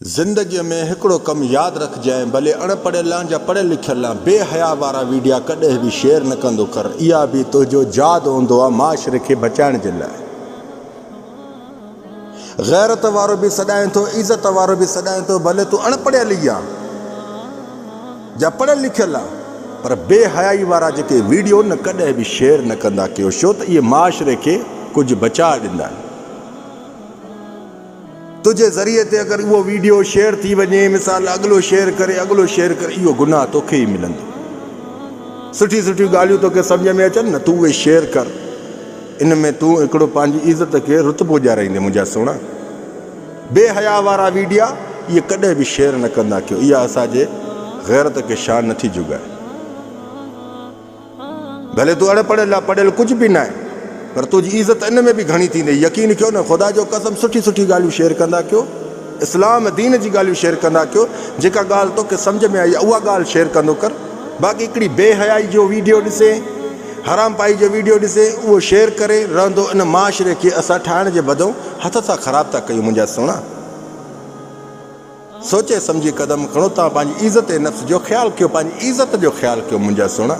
ज़िंदगी में हिकिड़ो कम यादि रखजांइ, भले अणपढ़ियल या पढ़ियल लिखियल बेहया वारा वीडियो कॾहिं बि शेयर न कंदो कर। इहा बि तुंहिंजो जादू हूंदो आहे माशरे खे बचाइण जे लाइ। ग़ैरत वारो बि सॾाए थो, इज़त वारो बि सॾाए थो, भले तूं अणपढ़ियल ई आहे या पढ़ियल लिखियल आहे, पर बेहयाई वारा जेके वीडियो न कॾहिं बि शेयर न कंदा कयो, छो त इहे माशरे खे कुझु बचाए ॾींदा आहिनि। तुझे ज़रिए ते अगर वो वीडियो शेयर थी वञे, मिसाल अगलो शेयर करे, इहो गुनाह तोखे ई मिलंदो। सुठी सुठी ॻाल्हियूं तोखे सम्झ में अचनि न, तूं उहे शेयर कर। इन में तूं हिकिड़ो पंहिंजी इज़त खे रुतबो ॾियाराईंदे मुंहिंजा सोना। बेहया वारा वीडियो इहे कॾहिं बि शेयर न कंदा कयो। इहा असांजे ग़ैरत खे शान नथी जुगाए। भले तूं अणपढ़ियल आहे, पढ़ियल कुझु बि न आहे, पर तुंहिंजी इज़त इन में बि घणी थींदी। यकीन कयो न, ख़ुदा जो कसम सुठी सुठी ॻाल्हियूं शेयर कंदा कयो, इस्लाम दीन जी ॻाल्हियूं शेयर कंदा कयो। जेका ॻाल्हि तोखे सम्झ में आई उहा ॻाल्हि शेयर कंदो कर। बाक़ी हिकिड़ी बेहयाई जो वीडियो ॾिसे, हराम पाई जो वीडियो ॾिसे, उहो शेयर करे रहंदो। इन माशरे खे असां ठाहिण जे बदऊं हथ सां ख़राब था कयूं मुंहिंजा सोना। सोचे सम्झी क़दम खणो। तव्हां पंहिंजी इज़त नफ़्स जो ख़्यालु कयो, पंहिंजी इज़त जो ख़्यालु कयो मुंहिंजा सोना।